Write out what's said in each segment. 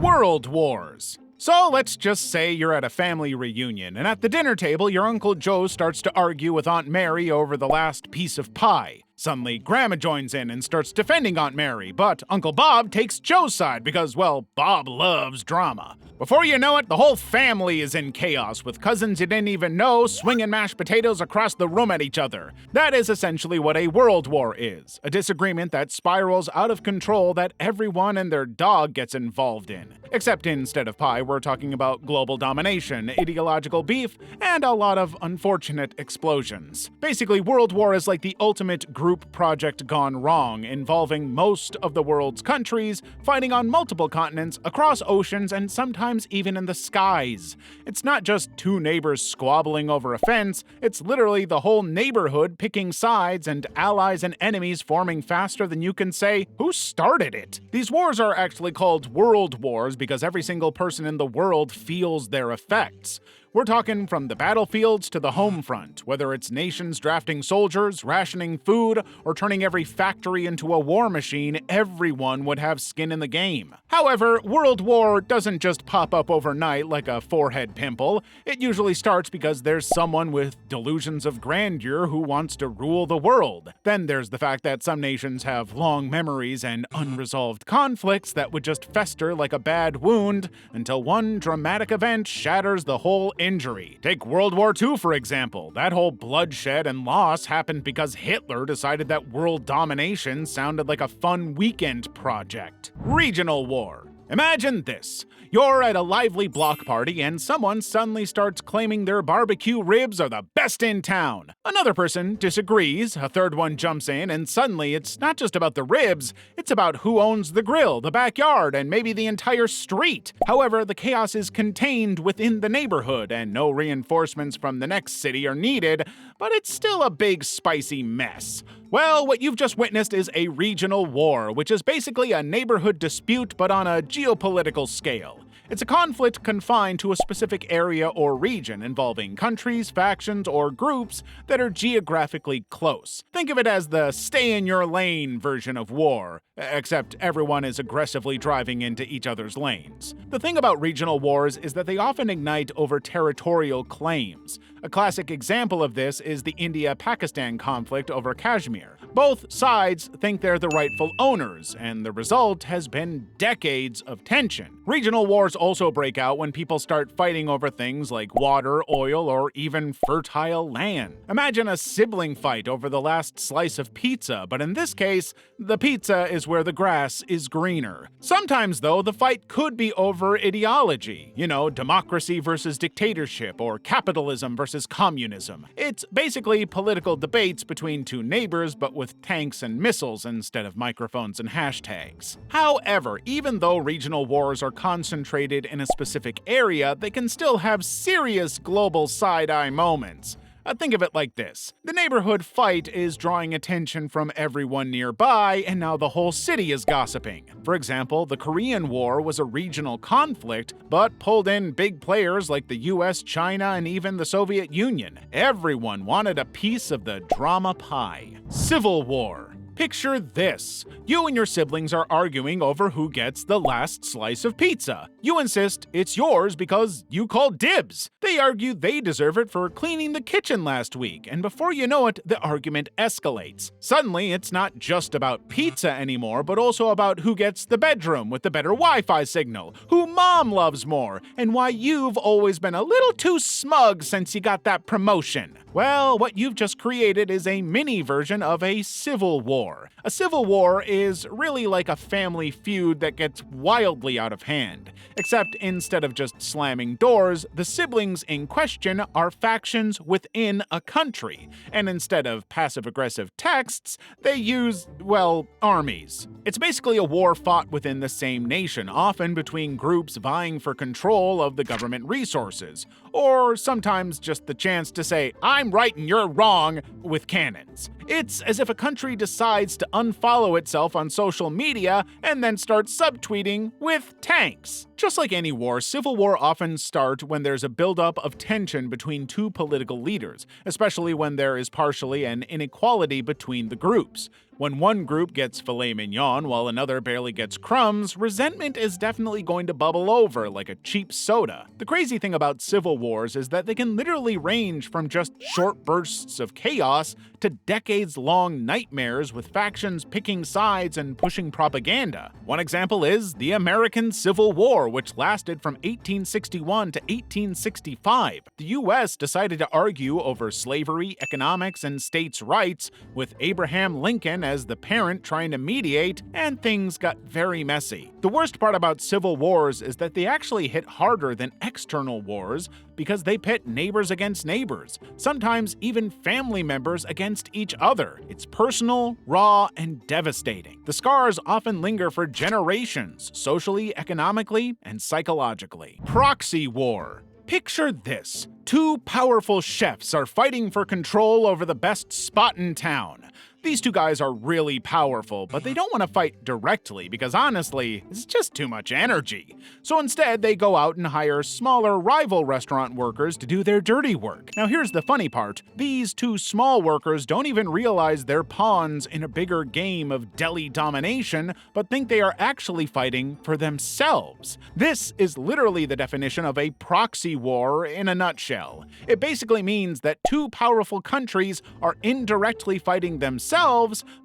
World Wars. So let's just say you're at a family reunion, and at the dinner table, your Uncle Joe starts to argue with Aunt Mary over the last piece of pie. Suddenly, Grandma joins in and starts defending Aunt Mary, but Uncle Bob takes Joe's side because, well, Bob loves drama. Before you know it, the whole family is in chaos, with cousins you didn't even know swinging mashed potatoes across the room at each other. That is essentially what a world war is, a disagreement that spirals out of control that everyone and their dog gets involved in. Except instead of pie, we're talking about global domination, ideological beef, and a lot of unfortunate explosions. Basically, World War is like the ultimate group project gone wrong, involving most of the world's countries fighting on multiple continents, across oceans, and sometimes even in the skies. It's not just two neighbors squabbling over a fence, it's literally the whole neighborhood picking sides and allies and enemies forming faster than you can say, who started it? These wars are actually called world wars because every single person in the world feels their effects. We're talking from the battlefields to the home front, whether it's nations drafting soldiers, rationing food, or turning every factory into a war machine, everyone would have skin in the game. However, World War doesn't just pop up overnight like a forehead pimple. It usually starts because there's someone with delusions of grandeur who wants to rule the world. Then there's the fact that some nations have long memories and unresolved conflicts that would just fester like a bad wound until one dramatic event shatters the whole injury. Take World War II, for example. That whole bloodshed and loss happened because Hitler decided that world domination sounded like a fun weekend project. Regional war. Imagine this. You're at a lively block party and someone suddenly starts claiming their barbecue ribs are the best in town. Another person disagrees, a third one jumps in, and suddenly it's not just about the ribs, it's about who owns the grill, the backyard, and maybe the entire street. However, the chaos is contained within the neighborhood and no reinforcements from the next city are needed, but it's still a big spicy mess. Well, what you've just witnessed is a regional war, which is basically a neighborhood dispute but on a geopolitical scale. It's a conflict confined to a specific area or region involving countries, factions, or groups that are geographically close. Think of it as the stay-in-your-lane version of war, except everyone is aggressively driving into each other's lanes. The thing about regional wars is that they often ignite over territorial claims. A classic example of this is the India-Pakistan conflict over Kashmir. Both sides think they're the rightful owners, and the result has been decades of tension. Regional wars also break out when people start fighting over things like water, oil, or even fertile land. Imagine a sibling fight over the last slice of pizza, but in this case, the pizza is where the grass is greener. Sometimes, though, the fight could be over ideology. You know, democracy versus dictatorship, or capitalism versus communism. It's basically political debates between two neighbors, but with tanks and missiles instead of microphones and hashtags. However, even though regional wars are concentrated in a specific area, they can still have serious global side-eye moments. Think of it like this. The neighborhood fight is drawing attention from everyone nearby, and now the whole city is gossiping. For example, the Korean War was a regional conflict, but pulled in big players like the US, China, and even the Soviet Union. Everyone wanted a piece of the drama pie. Civil War. Picture this. You and your siblings are arguing over who gets the last slice of pizza. You insist it's yours because you called dibs. They argue they deserve it for cleaning the kitchen last week, and before you know it, the argument escalates. Suddenly, it's not just about pizza anymore, but also about who gets the bedroom with the better Wi-Fi signal, who mom loves more, and why you've always been a little too smug since you got that promotion. Well, what you've just created is a mini version of a civil war. A civil war is really like a family feud that gets wildly out of hand. Except instead of just slamming doors, the siblings in question are factions within a country. And instead of passive-aggressive texts, they use, well, armies. It's basically a war fought within the same nation, often between groups vying for control of the government resources. Or sometimes just the chance to say, I'm right and you're wrong, with cannons. It's as if a country decides to unfollow itself on social media and then starts subtweeting with tanks. Just like any war, civil war often starts when there's a buildup of tension between two political leaders, especially when there is partially an inequality between the groups. When one group gets filet mignon while another barely gets crumbs, resentment is definitely going to bubble over like a cheap soda. The crazy thing about civil wars is that they can literally range from just short bursts of chaos to decades-long nightmares with factions picking sides and pushing propaganda. One example is the American Civil War, which lasted from 1861 to 1865. The US decided to argue over slavery, economics, and states' rights, with Abraham Lincoln as the parent trying to mediate, and things got very messy. The worst part about civil wars is that they actually hit harder than external wars because they pit neighbors against neighbors, sometimes even family members against each other. It's personal, raw, and devastating. The scars often linger for generations, socially, economically, and psychologically. Proxy war. Picture this. Two powerful chefs are fighting for control over the best spot in town. These two guys are really powerful, but they don't want to fight directly because honestly, it's just too much energy. So instead, they go out and hire smaller rival restaurant workers to do their dirty work. Now here's the funny part. These two small workers don't even realize they're pawns in a bigger game of deli domination, but think they are actually fighting for themselves. This is literally the definition of a proxy war in a nutshell. It basically means that two powerful countries are indirectly fighting themselves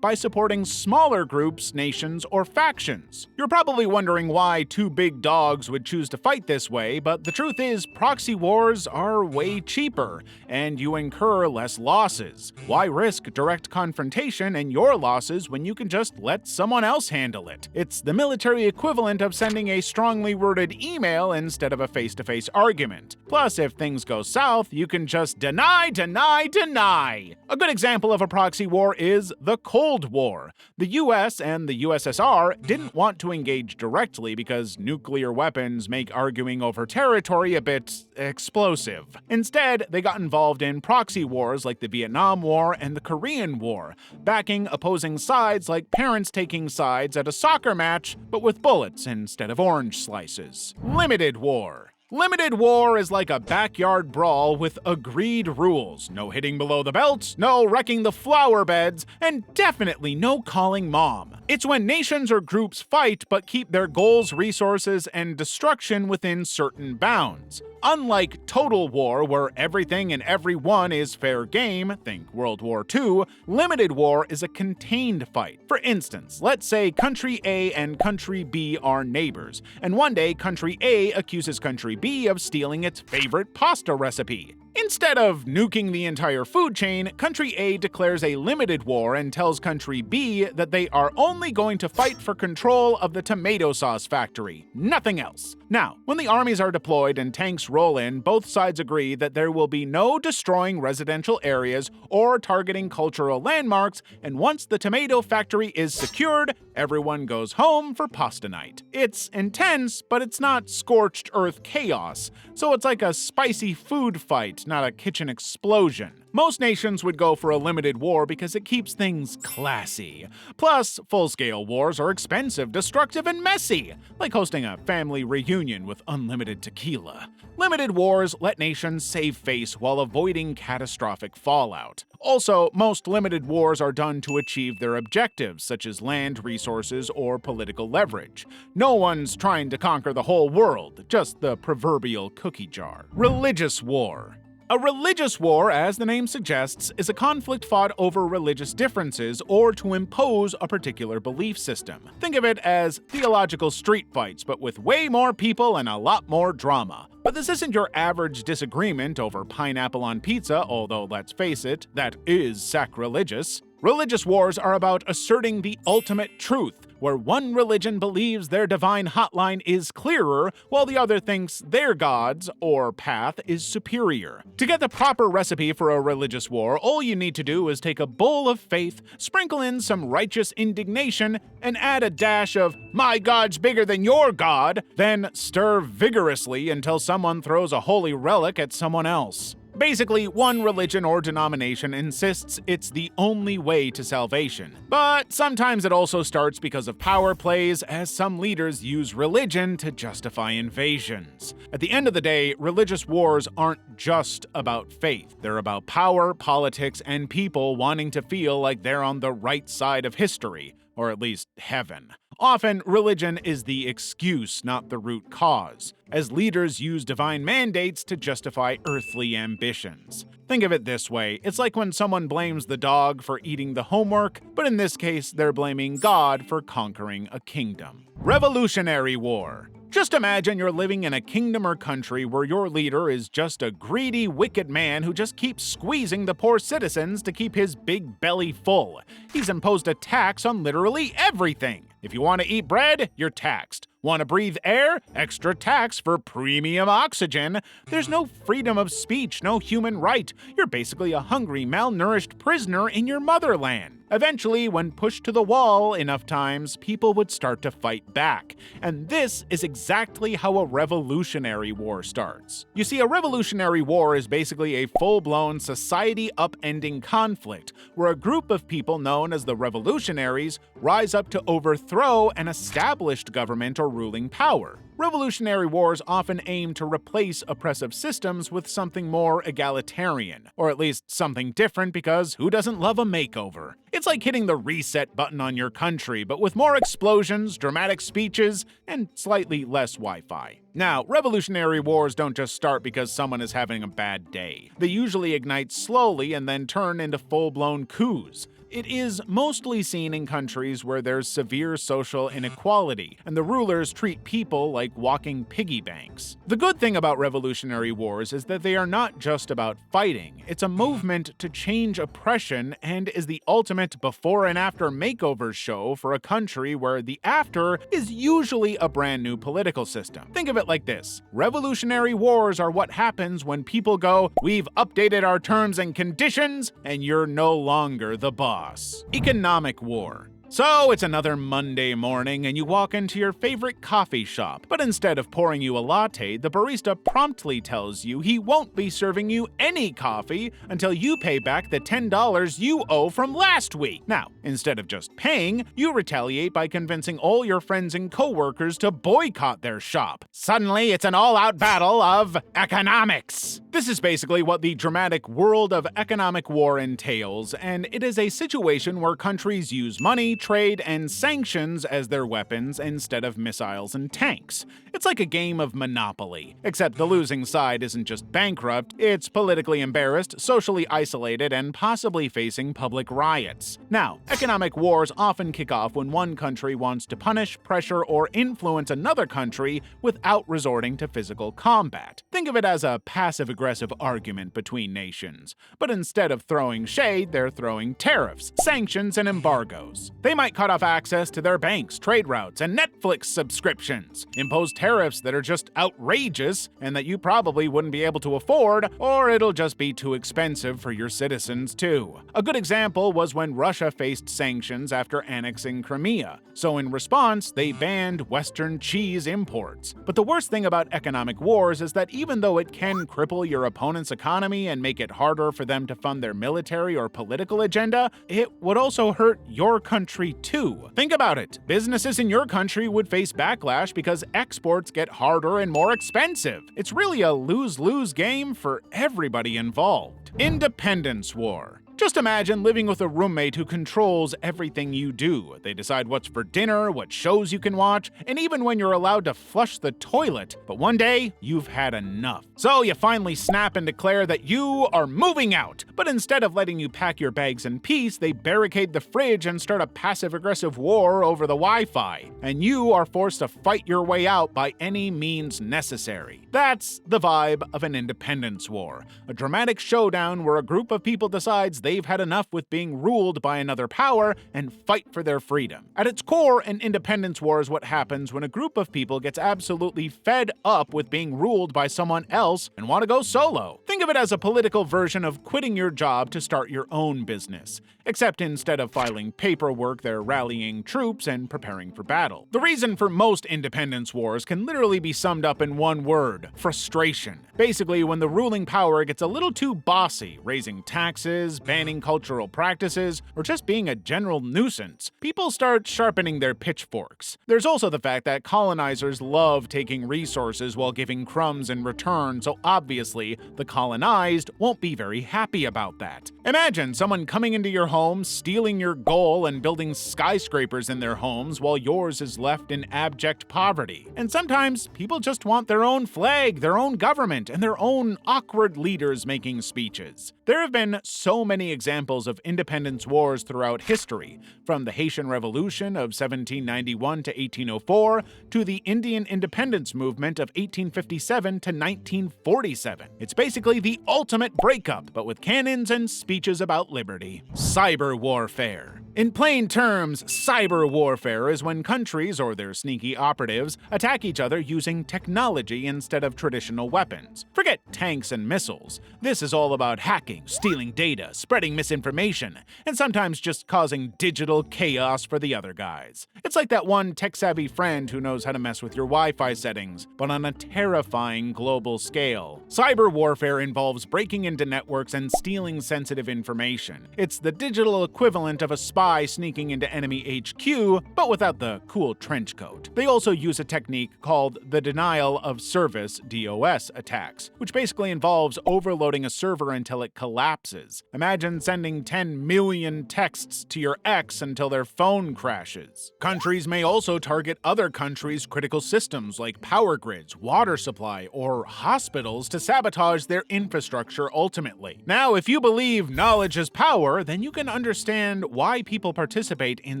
by supporting smaller groups, nations, or factions. You're probably wondering why two big dogs would choose to fight this way, but the truth is proxy wars are way cheaper, and you incur less losses. Why risk direct confrontation and your losses when you can just let someone else handle it? It's the military equivalent of sending a strongly worded email instead of a face-to-face argument. Plus, if things go south, you can just deny, deny, deny. A good example of a proxy war is the Cold War. The US and the USSR didn't want to engage directly because nuclear weapons make arguing over territory a bit explosive. Instead, they got involved in proxy wars like the Vietnam War and the Korean War, backing opposing sides like parents taking sides at a soccer match, but with bullets instead of orange slices. Limited war. Limited war is like a backyard brawl with agreed rules. No hitting below the belt, no wrecking the flower beds, and definitely no calling mom. It's when nations or groups fight but keep their goals, resources, and destruction within certain bounds. Unlike total war, where everything and everyone is fair game, think World War II, limited war is a contained fight. For instance, let's say country A and country B are neighbors, and one day country A accuses country B of stealing its favorite pasta recipe. Instead of nuking the entire food chain, country A declares a limited war and tells country B that they are only going to fight for control of the tomato sauce factory, nothing else. Now, when the armies are deployed and tanks roll in, both sides agree that there will be no destroying residential areas or targeting cultural landmarks, and once the tomato factory is secured, everyone goes home for pasta night. It's intense, but it's not scorched earth chaos, so it's like a spicy food fight, not a kitchen explosion. Most nations would go for a limited war because it keeps things classy. Plus, full-scale wars are expensive, destructive, and messy, like hosting a family reunion with unlimited tequila. Limited wars let nations save face while avoiding catastrophic fallout. Also, most limited wars are done to achieve their objectives, such as land resources or political leverage. No one's trying to conquer the whole world, just the proverbial cookie jar. Religious war. A religious war, as the name suggests, is a conflict fought over religious differences or to impose a particular belief system. Think of it as theological street fights, but with way more people and a lot more drama. But this isn't your average disagreement over pineapple on pizza, although let's face it, that is sacrilegious. Religious wars are about asserting the ultimate truth, where one religion believes their divine hotline is clearer, while the other thinks their god's, or path, is superior. To get the proper recipe for a religious war, all you need to do is take a bowl of faith, sprinkle in some righteous indignation, and add a dash of, "My God's bigger than your God," then stir vigorously until someone throws a holy relic at someone else. Basically, one religion or denomination insists it's the only way to salvation. But sometimes it also starts because of power plays, as some leaders use religion to justify invasions. At the end of the day, religious wars aren't just about faith. They're about power, politics, and people wanting to feel like they're on the right side of history, or at least heaven. Often, religion is the excuse, not the root cause, as leaders use divine mandates to justify earthly ambitions. Think of it this way, it's like when someone blames the dog for eating the homework, but in this case, they're blaming God for conquering a kingdom. Revolutionary War. Just imagine you're living in a kingdom or country where your leader is just a greedy, wicked man who just keeps squeezing the poor citizens to keep his big belly full. He's imposed a tax on literally everything. If you want to eat bread, you're taxed. Want to breathe air? Extra tax for premium oxygen. There's no freedom of speech, no human right. You're basically a hungry, malnourished prisoner in your motherland. Eventually, when pushed to the wall enough times, people would start to fight back. And this is exactly how a revolutionary war starts. You see, a revolutionary war is basically a full-blown society-upending conflict, where a group of people known as the revolutionaries rise up to overthrow an established government or ruling power. Revolutionary wars often aim to replace oppressive systems with something more egalitarian, or at least something different, because who doesn't love a makeover? It's like hitting the reset button on your country, but with more explosions, dramatic speeches, and slightly less Wi-Fi. Now, revolutionary wars don't just start because someone is having a bad day. They usually ignite slowly and then turn into full-blown coups. It is mostly seen in countries where there's severe social inequality, and the rulers treat people like walking piggy banks. The good thing about revolutionary wars is that they are not just about fighting. It's a movement to change oppression and is the ultimate before and after makeover show for a country where the after is usually a brand new political system. Think of it like this. Revolutionary wars are what happens when people go, "We've updated our terms and conditions, and you're no longer the boss." Economic war. So it's another Monday morning and you walk into your favorite coffee shop, but instead of pouring you a latte, the barista promptly tells you he won't be serving you any coffee until you pay back the $10 you owe from last week. Now, instead of just paying, you retaliate by convincing all your friends and coworkers to boycott their shop. Suddenly, it's an all-out battle of economics. This is basically what the dramatic world of economic war entails, and it is a situation where countries use money, trade, and sanctions as their weapons instead of missiles and tanks. It's like a game of Monopoly, except the losing side isn't just bankrupt, it's politically embarrassed, socially isolated, and possibly facing public riots. Now, economic wars often kick off when one country wants to punish, pressure, or influence another country without resorting to physical combat. Think of it as a passive-aggressive argument between nations. But instead of throwing shade, they're throwing tariffs, sanctions, and embargoes. They might cut off access to their banks, trade routes, and Netflix subscriptions, impose tariffs that are just outrageous and that you probably wouldn't be able to afford, or it'll just be too expensive for your citizens too. A good example was when Russia faced sanctions after annexing Crimea, so in response, they banned Western cheese imports. But the worst thing about economic wars is that even though it can cripple your opponent's economy and make it harder for them to fund their military or political agenda, it would also hurt your country too. Think about it. Businesses in your country would face backlash because exports get harder and more expensive. It's really a lose-lose game for everybody involved. Independence War. Just imagine living with a roommate who controls everything you do. They decide what's for dinner, what shows you can watch, and even when you're allowed to flush the toilet. But one day, you've had enough. So you finally snap and declare that you are moving out. But instead of letting you pack your bags in peace, they barricade the fridge and start a passive-aggressive war over the Wi-Fi. And you are forced to fight your way out by any means necessary. That's the vibe of an independence war. A dramatic showdown where a group of people decides they've had enough with being ruled by another power and fight for their freedom. At its core, an independence war is what happens when a group of people gets absolutely fed up with being ruled by someone else and want to go solo. Think Think of it as a political version of quitting your job to start your own business, except instead of filing paperwork, they're rallying troops and preparing for battle. The reason for most independence wars can literally be summed up in one word: frustration. Basically, when the ruling power gets a little too bossy, raising taxes, banning cultural practices, or just being a general nuisance, people start sharpening their pitchforks. There's also the fact that colonizers love taking resources while giving crumbs in return, so obviously, the colonized won't be very happy about that. Imagine someone coming into your home, stealing your gold, and building skyscrapers in their homes while yours is left in abject poverty. And sometimes, people just want their own flag, their own government, and their own awkward leaders making speeches. There have been so many examples of independence wars throughout history, from the Haitian Revolution of 1791 to 1804 to the Indian independence movement of 1857 to 1947. It's basically the ultimate breakup, but with cannons and speeches about liberty. Cyber warfare. In plain terms, cyber warfare is when countries or their sneaky operatives attack each other using technology instead of traditional weapons. Forget tanks and missiles. This is all about hacking, stealing data, spreading misinformation, and sometimes just causing digital chaos for the other guys. It's like that one tech-savvy friend who knows how to mess with your Wi-Fi settings, but on a terrifying global scale. Cyber warfare involves breaking into networks and stealing sensitive information. It's the digital equivalent of a spy sneaking into enemy HQ, but without the cool trench coat. They also use a technique called the denial of service (DOS) attacks, which basically involves overloading a server until it collapses. Imagine sending 10 million texts to your ex until their phone crashes. Countries may also target other countries' critical systems like power grids, water supply, or hospitals to sabotage their infrastructure ultimately. Now, if you believe knowledge is power, then you can understand why people participate in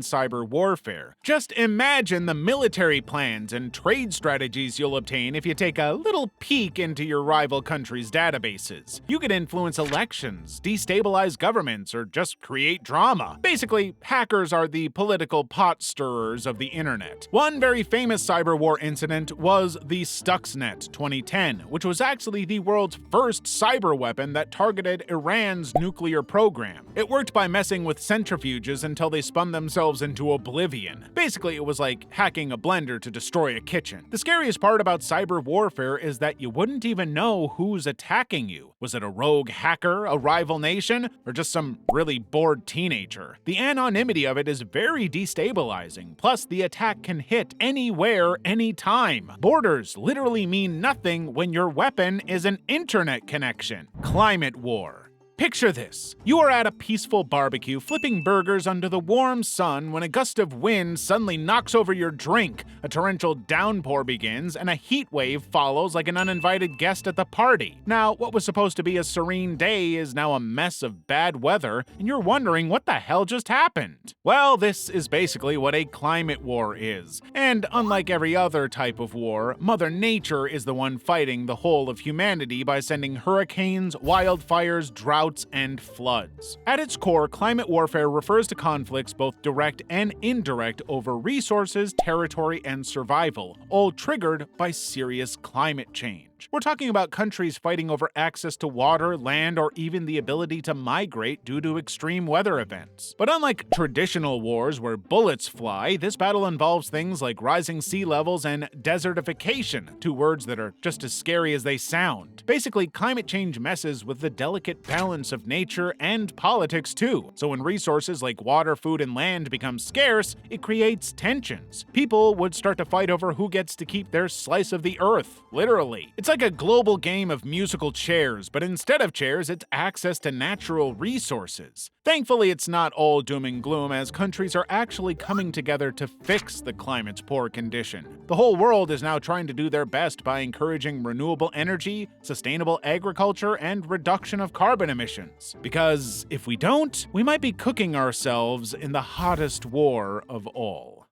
cyber warfare. Just imagine the military plans and trade strategies you'll obtain if you take a little peek into your rival country's databases. You could influence elections, destabilize governments, or just create drama. Basically, hackers are the political pot stirrers of the internet. One very famous cyber war incident was the Stuxnet 2010, which was actually the world's first cyber weapon that targeted Iran's nuclear program. It worked by messing with centrifuges until they spun themselves into oblivion. Basically, it was like hacking a blender to destroy a kitchen. The scariest part about cyber warfare is that you wouldn't even know who's attacking you. Was it a rogue hacker, a rival nation, or just some really bored teenager? The anonymity of it is very destabilizing. Plus, the attack can hit anywhere, anytime. Borders literally mean nothing when your weapon is an internet connection. Climate war. Picture this. You are at a peaceful barbecue flipping burgers under the warm sun when a gust of wind suddenly knocks over your drink, a torrential downpour begins, and a heat wave follows like an uninvited guest at the party. Now, what was supposed to be a serene day is now a mess of bad weather, and you're wondering what the hell just happened. Well, this is basically what a climate war is. And unlike every other type of war, Mother Nature is the one fighting the whole of humanity by sending hurricanes, wildfires, droughts, and floods. At its core, climate warfare refers to conflicts both direct and indirect over resources, territory, and survival, all triggered by serious climate change. We're talking about countries fighting over access to water, land, or even the ability to migrate due to extreme weather events. But unlike traditional wars where bullets fly, this battle involves things like rising sea levels and desertification, two words that are just as scary as they sound. Basically, climate change messes with the delicate balance of nature and politics too. So when resources like water, food, and land become scarce, it creates tensions. People would start to fight over who gets to keep their slice of the earth, literally. It's like a global game of musical chairs, but instead of chairs, it's access to natural resources. Thankfully, it's not all doom and gloom, as countries are actually coming together to fix the climate's poor condition. The whole world is now trying to do their best by encouraging renewable energy, sustainable agriculture, and reduction of carbon emissions. Because if we don't, we might be cooking ourselves in the hottest war of all.